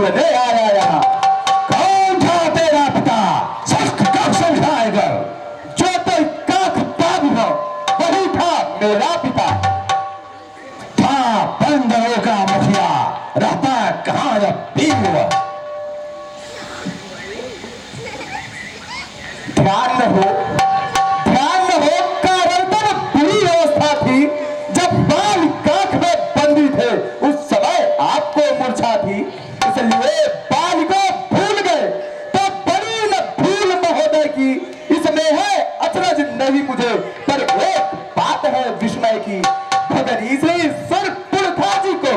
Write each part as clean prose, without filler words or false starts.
बोलने आया यहाँ? कौन था तेरा पिता? सख्त कब समझाए कर। जो तो काख बाब हो वही था मेरा पिता। था बंदरों का मुखिया, रहता कहाँ जब पीर वह। ध्यान न हो कारण तब बुरी अवस्था थी जब बाल काख में बंदी थे, उस समय आपको मूर्छा थी, इसलिए बाल को भूल गए। तो बड़ी न भूल महोदय की इसमें है अचरज नहीं मुझे, पर एक बात है विस्मय की। भगनी श्री सुरपुरखा जी को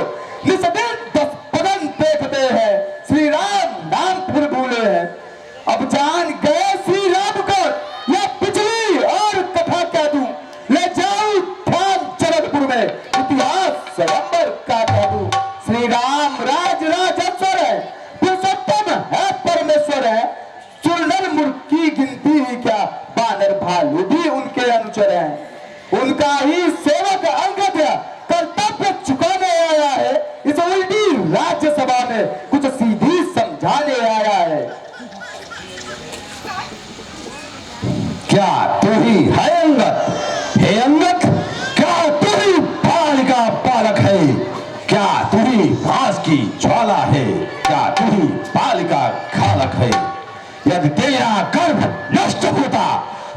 निस्दिन 10 बदन देखते हैं, श्री राम नाम फिर भूले हैं। अब जान गए श्री राम को या पिछली और कथा कह दूं, ले जाऊं ध्यान जनकपुर में, इतिहास स्वयंवर का कह दूं। श्री राम राजेश्वर है, पुरुषोत्तम है, परमेश्वर है, चुनर मुर्ख की गिनती ही क्या, बानर भालू भी उनके अनुचर हैं। उनका ही सेवक अंगद कर्तव्य चुकाने आया है, इस उल्टी राज्यसभा में कुछ सीधी समझाने आया है। क्या तू ही है अंगद? हे अंगद, क्या तू ही बालिका बालक है? क्या तू ही भास की ज्वाला है? क्या तू ही बालिका खालक है? यदि तेरा गर्भ नष्ट होता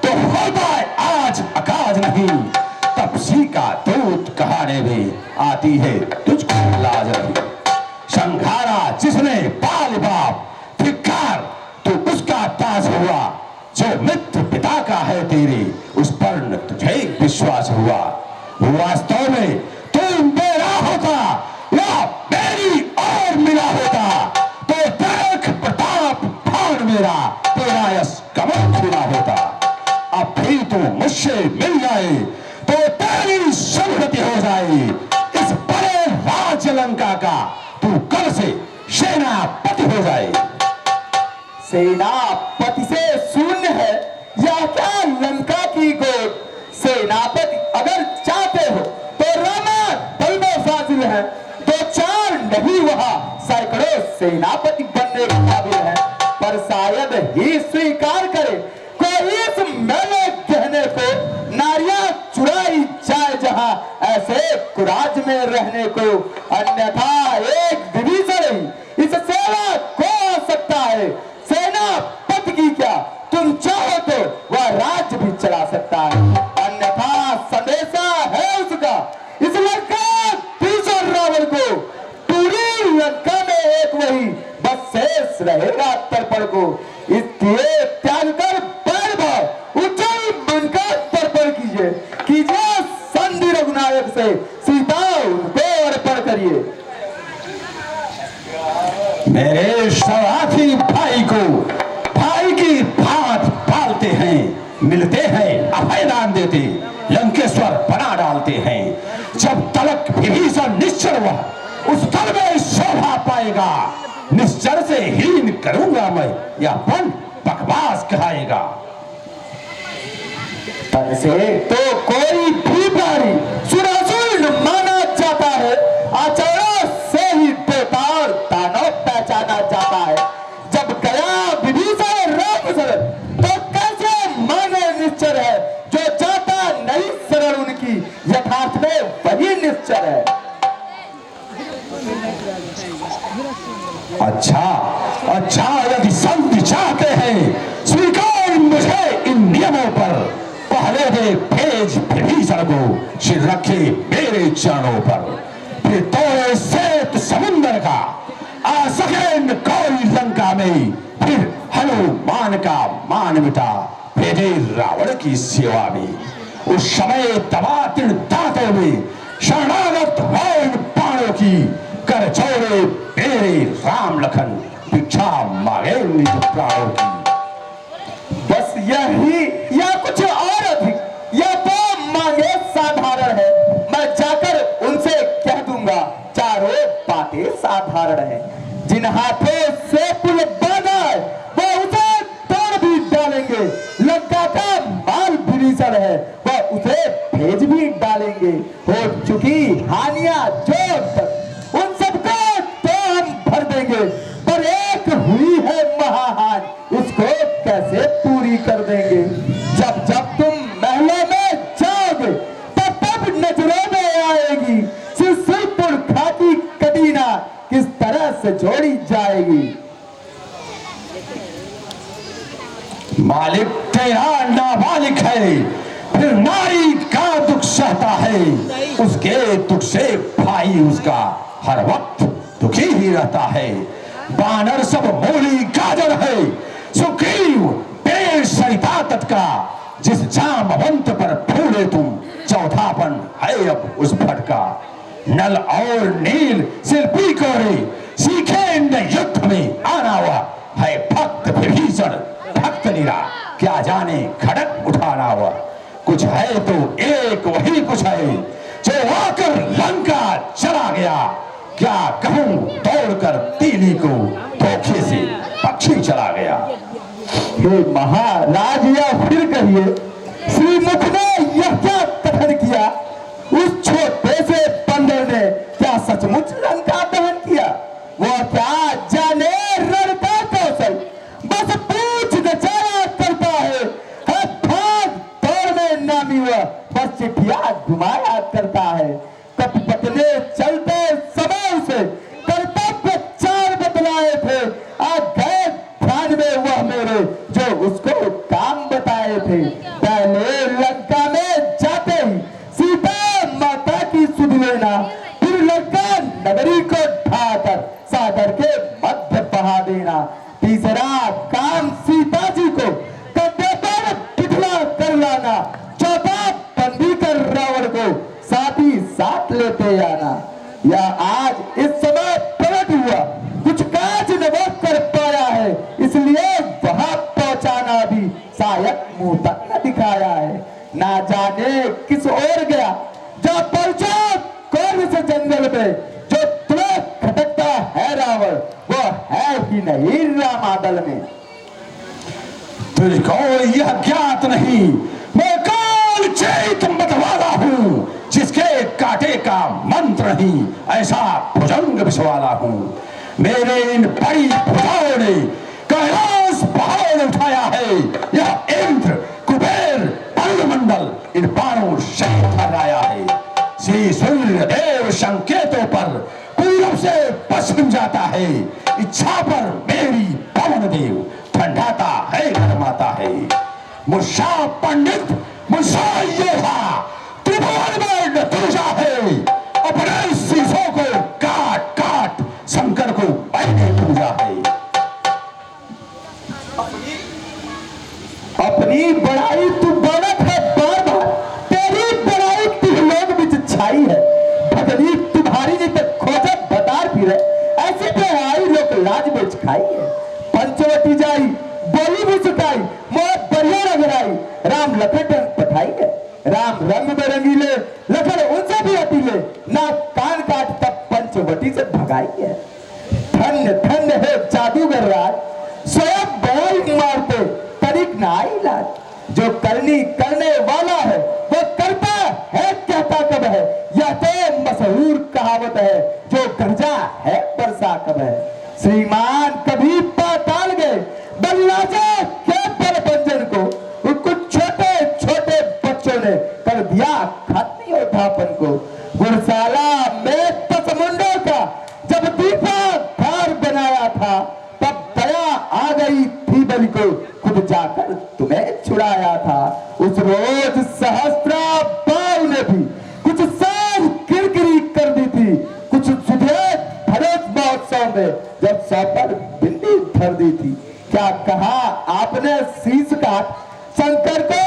तो होता आज अकाज नहीं, तपसी का दूत कहाने में आती है तुझको लाज नहीं। संघारा जिसने बाल बाप, धिक्कार तू उसका ताज हुआ, जो मित्र पिता का है तेरे उस पर न तुझे विश्वास हुआ। वास्तव में तू मेरा होता या मेरी और मिला होता, तो देख प्रताप भान मेरा तेरा यश कमल खिला होता। अब भी तू मुझसे मिल जाए तो तेरी संगति हो जाए, इस बड़े राज्य लंका का तू कल से सेनापति हो जाए। सेनापति से शून्य है या क्या लंका की गोद? सेनापति अगर चाहते हो तो रामा दल में फाजिल है, 2-4 नहीं वहां सैकड़ों सेनापति बनने के काबिल है। पर शायद ही स्वीकार करे कोई इस मेले कहने को, नारियां चुराई जाए जहां ऐसे कुराज में रहने को, अन्यथा एक विभीषण ही इस सेवा को आ सकता है। सेनापति की क्या, तुम चाहो तो वह राज्य भी चला सकता है, अन्यथा संदेशा है उसका इस लंका भीषण रावण को। पूरी लंका में एक वही बस शेष रहेगा तर्पण को, इसलिए त्याग कर बैर भाव उज्जैन मन का तर्पण कीजिए संधि रघुनायक से, सीता उनको अर्पण करिए। मेरे सवाथी भाई को भाई की भात पालते हैं, मिलते हैं अभयदान देते, लंकेश्वर बना डालते हैं। जब तलक विभीषण निश्चर हुआ उस तल में शोभा पाएगा, निश्चर से हीन करूंगा मैं, यह पन बकवास कहाएगा। तन से तो कोई भी बारी सुरासुर माना जाता है, आचार्यों से ही देवता और दानव पहचाना जाता है। जब गया विभीषण राम शरण तो कैसे माने निश्चर है, जो जाता नहीं शरण उनकी यथार्थ में वही निश्चर है। अच्छा यदि संत चाहते हैं स्वीकार मुझे इन नियमों पर, पहले दे भेज विभीषण को, सिर रखे मेरे चरणों पर। फिर तोड़े श्वेत समुद्र का आ सके गौरी लंका में, फिर हनुमान का मान मिटा भेजे रावण की सेवा में। उस समय दबा तीर्ण दांतों में शरणागत हो बाणों की, कर जोड़े मेरे राम लखन, भिक्षा मांगे निज प्राणों की। बस यही या कुछ और अधिक, या तो मांगे साधारण है, मैं जाकर उनसे कह दूंगा चारों बातें साधारण है। जिन हाथों से पुल बांधा है वो उसे तोड़ भी डालेंगे, लंका का माल विभीषण है वह उसे भेज भी डालेंगे। हो चुकी हानियां जो उन सबको तो हम भर देंगे, कर देंगे। जब जब तुम महलों में जाओगे तब तब नजरों में आएगी सिलसिलपुर खाकी कदीना किस तरह से जोड़ी जाएगी। मालिक तेरा नाबालिग है, फिर नारी का दुख सहता है, उसके दुख से भाई उसका हर वक्त दुखी ही रहता है। बानर सब मूली गाजर है, सुग्रीव पेड़ सरिता तट का, जिस जामवंत पर फूले तुम चौथापन है अब उस भटका। नल और नील शिल्पी कोरे सीखे न युद्ध में आना हुआ है, भक्त विभीषण भक्त निरा क्या जाने खड़क उठाना हुआ। कुछ है तो एक वही कुछ है जो आकर लंका चला गया, क्या कहूं दौड़कर तीली को धोखे से पक्षी चला गया। हे महाराज या फिर कहिए श्रीमुख ने यह क्या कथन किया, उस छोटे से बंदर ने क्या सचमुच लंका दहन किया। वो क्या जाने रणका कौशल, बस पूछ नचाया करता है भाग दौड़ में नामी हुआ, बस चिट्ठिया घुमाया करता है। कपट ने चलते समय उसे कर्तव्य चार बतलाए थे, आ गए ध्यान में वह मेरे जो उसको काम बताए थे। पहले लंका में जाते ही सीता माता की सुध लेना, फिर लंका नगरी को ढाकर सागर के मध्य बहा देना। तीसरा काम सीता जी को कंधे पर बिठला कर लाना, चौथा बंदी कर रावण को साथ ही साथ लेते आना। या आज इस समय प्रकट हुआ कुछ काज न वो कर पाया है, इसलिए वहां पहुंचाना भी शायद मुंह तक न दिखाया है। ना जाने किस ओर गया जब पहुंचा कौन से जंगल में, जो तुम्हें खटकता है रावण वो है ही नहीं रामादल में। तुझको यह ज्ञात नहीं मैं कौन चैत मतवाला हूँ, जिसके काटे का मंत्र नहीं ऐसा भुजंग विषवाला हूँ। मेरे इन बड़ी भुजाओं ने कैलाश पहाड़ उठाया है, यह इंद्र कुबेर मंडल इन बाणों से हराया है। श्री सूर्य देव संकेतों पर पूरब से पश्चिम जाता है, इच्छा पर मेरी पवन देव ठंडाता है गरमाता है। मुर्शा पंडित मुर्शा योधा त्रिभुवन में न तुझा है, अपने शीशों को काट काट शंकर को मैंने पूजा है। अपनी बड़ाई तू बढ़त है बार बार, तेरी बड़ाई तुम लोग बीच छाई है। भगनी तुम्हारी नहीं तो खोजत बता फिर ऐसी बड़ाई लोग लाज बेच खाई है। पंचवटी जाई बोली भी सुटाई, मोह बढ़िया रगड़ाई, राम लखन पठाई है। राम रंग में रंगीले लखन उनसे भी अतीले, ना कान काट तब पंचवटी से भगाई है। धन्य धन्य है जादूगर राज, स्वयं बड़ाई मारते तरीक ना आई लाज। जो करनी करने वाला है वो करता है कहता कब है, यह तो मशहूर कहावत है जो गरजा है बरसा कब है। श्रीमान कभी पाताल गए बल्लाजा के पर बंजन को, उनको छोटे छोटे बच्चों ने कर दिया खत्म योद्धापन को। गुरशाला में तसमुंडों का जब दीपा धार बनाया था, तब दया आ गई थी बलि को, खुद जाकर तुम्हें छुड़ाया था। उस रोज सहस्त्रा बाव ने भी कुछ साल किरकिरी कर दी थी, कुछ सुधे भरत महोत्सव में जब सौ पर बिंदी धर दी थी। क्या कहा आपने शीश काट शंकर को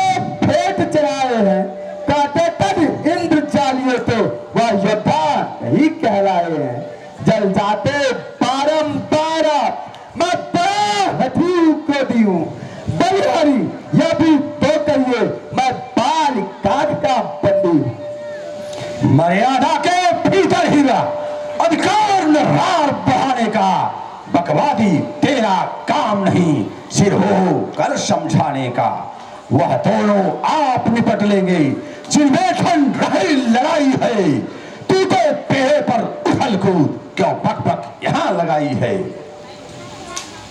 भेंट चढ़ाए हैं, काटे तब इंद्र जालियों तो वह योद्धा नहीं कहलाए हैं। जल जाते बारंबार मैं बड़ा हठी को दी हूं, बलिहारी यह भी तो कहिए मैं बाल काट का बंदी। मर्यादा के भीतर ही रह, अधिकार न रार बढ़ाने का, बकवादी तेरा काम नहीं सिर हो कर समझाने का। वह दोनों आप निपट लेंगे जिनमें ठंड रही लड़ाई है, तू तो पेड़े पर उछल कूद क्यों बक बक यहाँ लगाई है।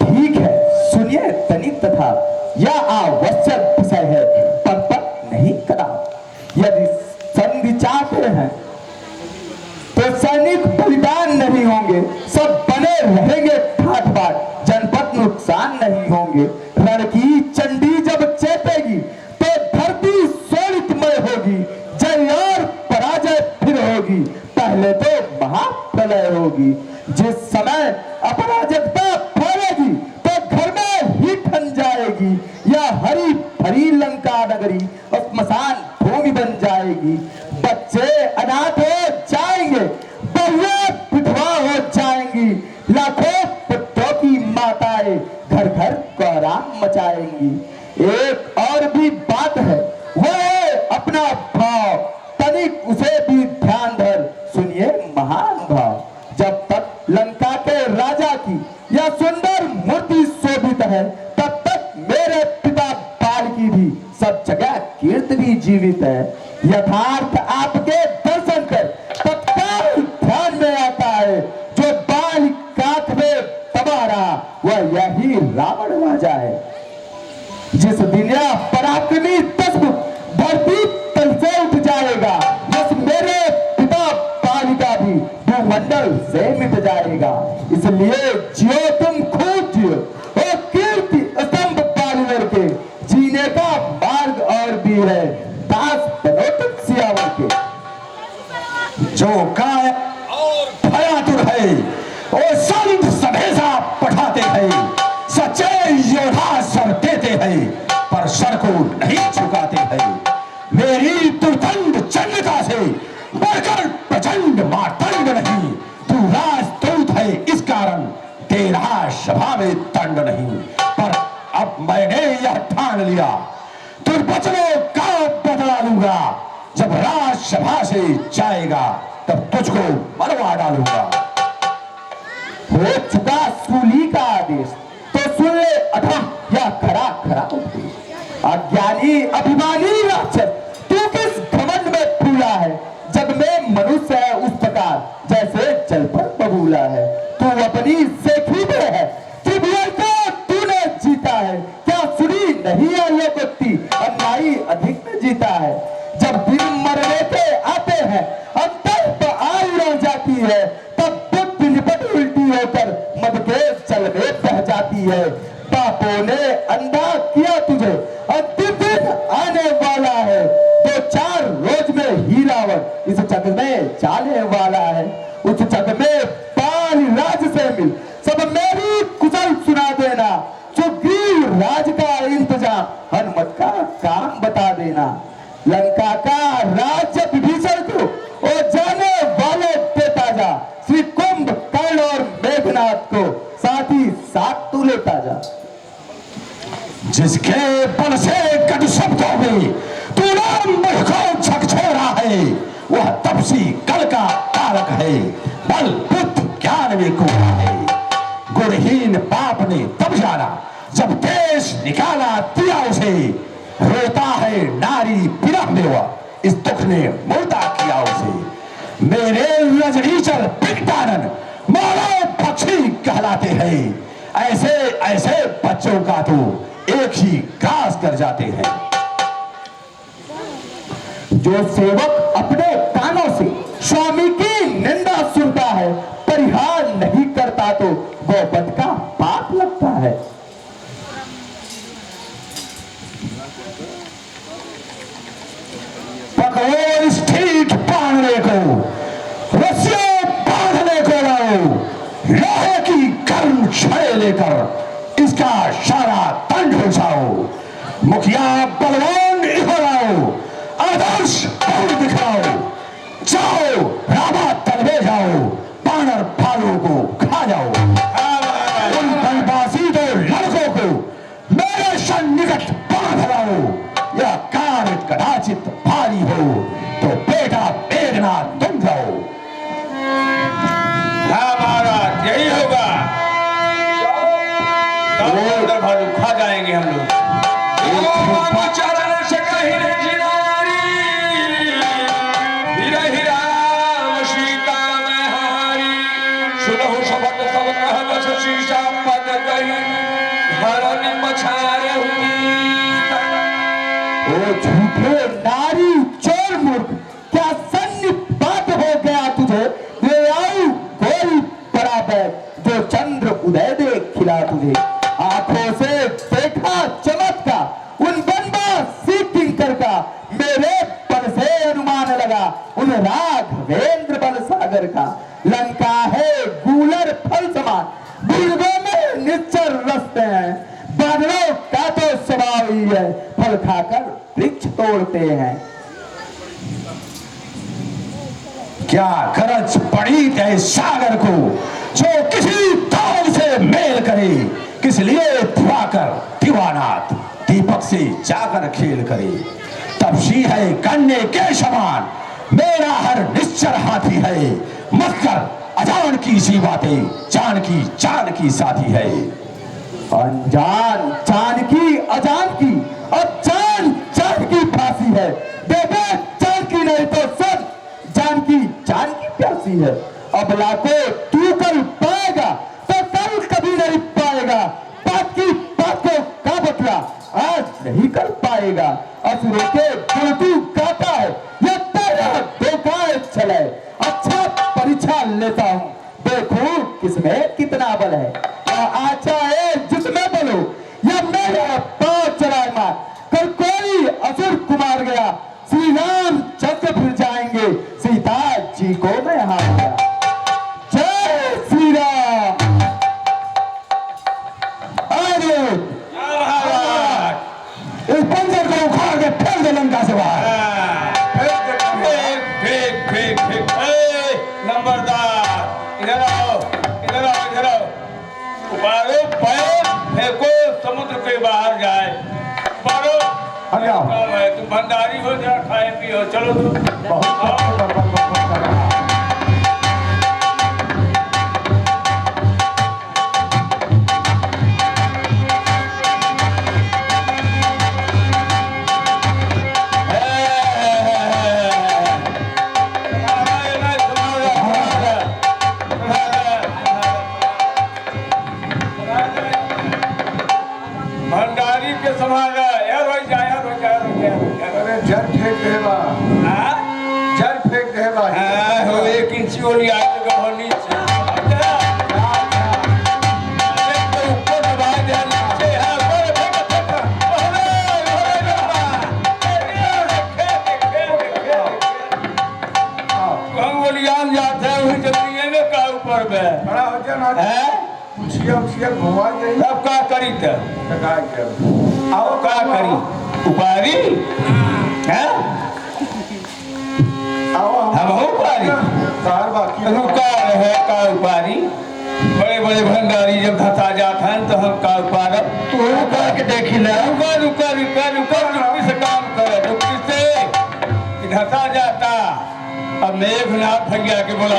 ठीक है सुनिए तनिक तथा यह आवश्यक विषय है, पर नहीं करा। यदि संधि चाहते हैं तो सैनिक बलिदान नहीं होंगे, सब बने रहेंगे ठाठ बाट, जनपद नुकसान नहीं होंगे। रण की चंडी जब चेपेगी तो धरती शोणितमय होगी, जय और पराजय फिर होगी, पहले तो महाप्रलय होगी। जिस समय अपराजकता फैलेगी तो घर में ही ठन जाएगी, यह हरी भरी लंका नगरी श्मशान भूमि बन जाएगी। बच्चे अनाथ हो जाएंगे, बहुएं विधवा हो जाएंगी, लाखों पुत्रों की माताएं घर घर कोहराम मचाएंगी। एक और भी बात है, वो है अपना भाव, तनिक उसे भी ध्यान धर सुनिए महान भाव। जब तक लंका के राजा की यह सुंदर मूर्ति शोभित है, तब तक मेरे पिता बाल की भी सब जगह कीर्ति भी जीवित है। यथार्थ आपके दर्शन कर तत्काल ध्यान में आता है, जो बाल काख में तबाह रहा वह यही रावण राजा है। जिस दिन यह पराक्रमी दशमुख धरती तल से उठ जाएगा, बस मेरे पिता बाल का भी भूमंडल से मिट जाएगा। इसलिए जियो तुम खूब जियो, ओ कीर्ति स्तंभ बालीवर के, जीने का मार्ग और भी है, दास बनो तुम सियावर के। जो काय और भयातुर है वो संत सभेसा पठाते हैं, सच्चे योद्धा सर देते हैं पर सर को नहीं झुकाते हैं। मेरी दुर्दंड चंडिका से बढ़कर प्रचंड मातंड नहीं, तू राजदूत है इस कारण तेरा सभा में दंड नहीं। पर अब मैंने यह ठान लिया, दुर्वचनों का बदला लूंगा, जब राजसभा से जाएगा तब तुझको मरवा डालूंगा। हो चुका सूली का आदेश तो सुन ले अथाह या खरा खरा उपदेश। अज्ञानी अभिमानी राक्षस तू किस घमंड में फूला है, जग में मनुष्य है उस प्रकार जैसे जल पर बबूला है। तू अपनी सेखी में है, त्रिभुवन को तूने जीता है, क्या सुनी नहीं आलोकोक्ति अन्यायी अधिक में जीता है। जब दिन मरने के आते हैं अंतर पर आयु रह जाती है, तब बुद्धि निपट उल्टी होकर मद के जल में बह जाती है। पापों ने अंधा किया तुझे, अंतिम दिन आने वाला है, दो चार रोज में ही रावण इस जग में जाने वाला है। उस जग में बाल राज से मिल सब मेरी कुशल सुना देना, सुग्रीव राज का इंतजाम हनुमत का काम बता देना। लंका का राज्य विभीषण को और जाने वाले देता जा, श्री कुंभ कर्ण और मेघनाथ को साथ ही साथ तू लेता जा। जिसके बल से कटु शब्दों में तू नाम को झकझोरा है, वह तपसी कल का तारक है, बल बुद्ध ज्ञान में कोरा है। गुणहीन पाप ने तब जाना जब देश निकाला दिया उसे, रोता है नारी विरह में वह, इस दुख ने मुर्दा किया उसे। मेरे रजनीचल पिंडानन मानव पक्षी कहलाते हैं, ऐसे ऐसे बच्चों का तो एक ही ग्रास कर जाते हैं। जो सेवक अपने कानों से स्वामी की निंदा सुनता है, परिहार नहीं करता तो गौवध का पाप लगता है। पकड़ो इस ठीक बांधने को, रस्सियों बांधने को लाओ, लोहे की गर्म छड़े लेकर इसका सारा दंड उठाओ। मुखिया बलवान इधर आओ, आदर्श और दिखाओ, जाओ रामा तल में जाओ, बानर भालू को खा जाओ। उन बनवासी दो लड़कों को मेरे सन्निकट बांध लाओ, यह कार्य कदाचित भारी हो तो बेटा बेगना तुम जाओ। हाँ महाराज यही होगा, तब भालू खा जाएंगे हम लोग। चरण से कहीं नहीं झूठे नारी चोर मूर्ख, क्या सन्निपात हो गया तुझे? ले आऊं गोरी बराबर, जो चंद्र उदय दे खिला तुझे। आंखों से देखा चमत्कार उन बनवासी किंकर का, मेरे बल से अनुमान लगा उन राघवेंद्र बल सागर का। लंका है गूलर फल समान, बुलबुलों में निश्चर रसते हैं। बादलों का तो स्वभाव ही है, फल खाकर वृक्ष तोड़ते हैं। क्या गरज पड़ी है सागर को, जो किसी ताल से मेल करे? किस लिए दिवाकर दीवानाथ दीपक से जाकर खेल करे? तब सी है गन्ने के समान, मेरा हर निश्चर हाथी है। मत कर अजान की सी बातें, जान की साथी है। अनजान जान की अजान की, अब जान की फांसी है। बेबे जान की नहीं तो सब जान की प्यासी है। अब लाको तू कल पाएगा तो कल कभी नहीं पाएगा। बात को का बतला आज नहीं कर पाएगा। असुरों के गुण तू गाता है, ये तेरा बेकार चले। अच्छा परीक्षा लेता हूँ, देखूं किसमें कितना बल है। आचा है जिसमें बलो, या मेरा पांव चलाए मार। कल कोई असुर कुमार गया, श्री राम चंद्र फिर जाएंगे, सीता जी को मैं हार गया। जय श्री राम। इस बंदर को उखाड़ के फेंक दे लंका से बाहर। नंबरदार इधर आओ, इधर आओ, इधर आओ। उबारो पैर फेंको, समुद्र के बाहर जाए। उबारो काम है, तुम भंडारी हो, जरा खाए पियो। चलो तुम भंडारी के संभाल यार, हो जा यार, हो जा। अरे जल फेंक देबा, जल फेंक देबा। हो 1 इंची वाली आग का होनी जाता है वही जमीन में का ऊपर में खड़ा हो जा ना, उछिया घुमा दे। अब का करी त काय कर आओ का करी उपारी हैं? आओ हम हो उपारी तार बाकी रुका रहे का उपारी। बड़े बड़े भंडारी जब धता जाता है तो हम का उपार तू रुका के देखी ले। रुका रुका रुका रुका चुप्पी से काम करे, चुप्पी से धता जाता। अब मेघनाथ भैया के बोला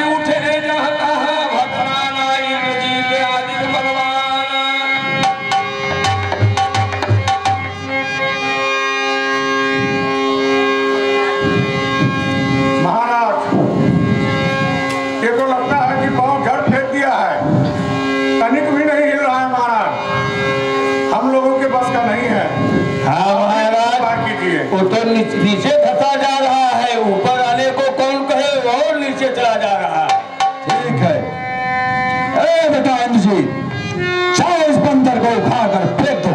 उठे जाता है भद्राना इंद्रजीत आदित्य भगवान। महाराज, ये तो लगता है कि पांव झड़ फेंक दिया है, तनिक भी नहीं हिल रहा है महाराज। हम लोगों के बस का नहीं है। हाँ महाराज, बात कीजिए। वो तो नीचे धसा जा रहा है, ऊपर आने को कौन कहे, और नीचे चला जा रहा है। ठीक है, ए बेटा इंद्रजीत, जाओ इस बंदर को उखाड़ कर फेंक दो।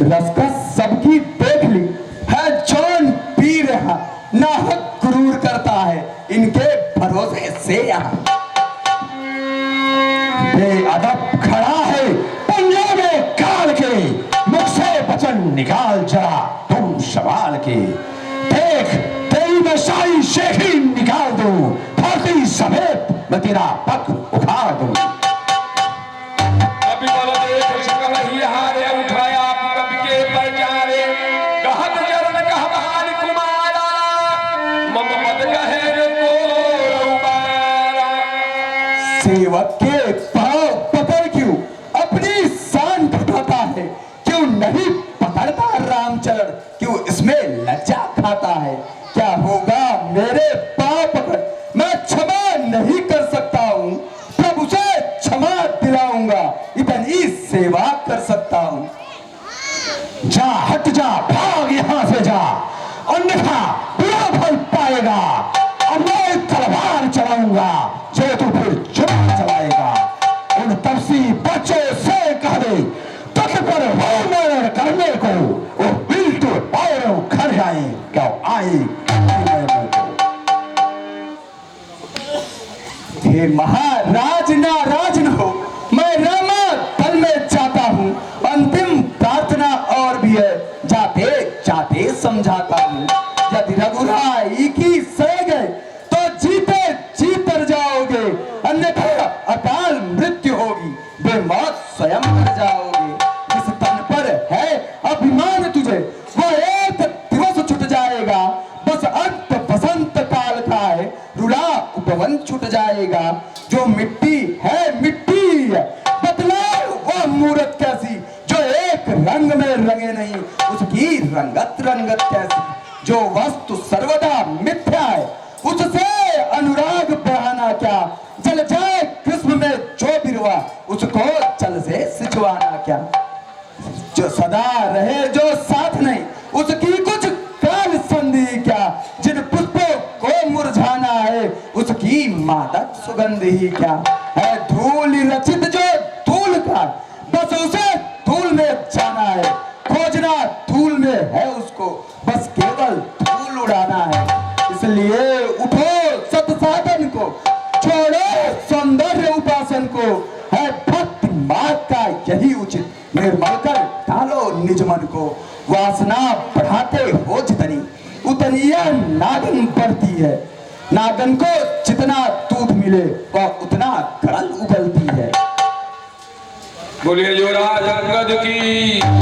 रसकस सबकी देख ली है, जौन पी रहा नाहक क्रूर करता है, इनके भरोसे से यहाँ बेअदब खड़ा है, पंजों में काल के, मुख से वचन निकाल जरा तुम सवाल के। देख तेरी मैं शाही शेखी निकाल दूं, धरती समेत मैं तेरा पग उखाड़ दूं। कभी बोलो देख सकल ही हारे, उठाया कभी के पर जारे, कहत चरण कहवान कुमारा। सेवक के पांव पकड़ क्यों अपनी शान घटाता है? क्यों नहीं पकड़ता रामचरण? क्यों इसमें लज्जा खाता है? क्या होगा मेरे पांव पकड़? मैं क्षमा नहीं कर सकता हूँ, प्रभु से क्षमा दिलाऊंगा, इतनी सेवा कर सकता हूँ। जा, हट जा, भाग यहां से जा, अन्यथा बुरा फल पाएगा। अब मैं तलवार चलाऊंगा जो तू फिर चुनाव चलाएगा। उन तपसी बच्चों से कह दे तुझ पर होमर करने को वो बिल्कुल और घर आए, क्या आए? हे महाराज नाराज न हो, मैं रामा दल में जाता हूँ। अंतिम प्रार्थना और भी है, जाते जाते समझाता हूँ। यदि रघुराई की सह गए तो जीते जीतर जाओगे, अन्यथा अकाल मृत्यु होगी, बेमौत स्वयं मर जाओगे। जिस तन पर है अभिमान तुझे वो एक दिवस छूट जाएगा। बस अंत बसंत काल का है, रुला उपवन छूट जाएगा। जो मिट्टी है मिट्टी है, बदलाओ वो मूरत कैसी? जो एक रंग में रंगे नहीं, उसकी रंगत रंगत कैसी? जो वस्तु सर्वदा मिथ्या है, उससे अनुराग बढ़ाना क्या? जल जाए कृष्ण में जो बिरवा, उसको जल से सिंचवाना क्या? जो सदा रहे जो साथ नहीं, उसकी कुछ काल संधि क्या? जिन पुष्पों को मुरझाना है, उसकी मादक सुगंध ही क्या है? धूल रचित जो धूल का, बस उसे धूल में जाना है। खोजना धूल में है उसको, बस केवल धूल उड़ाना है। इसलिए उठो सत साधन को, छोड़ो सौंदर्य उपासन को, है भक्ति मार्ग का यही उचित। निर्मल कर डालो निज मन को, वासना बढ़ाते हो जितनी, उतनी यह नागन बढ़ती है। नागन को जितना दूध मिले वह उतना गड़ल उगलती है। बोलिए युवराज अंगद की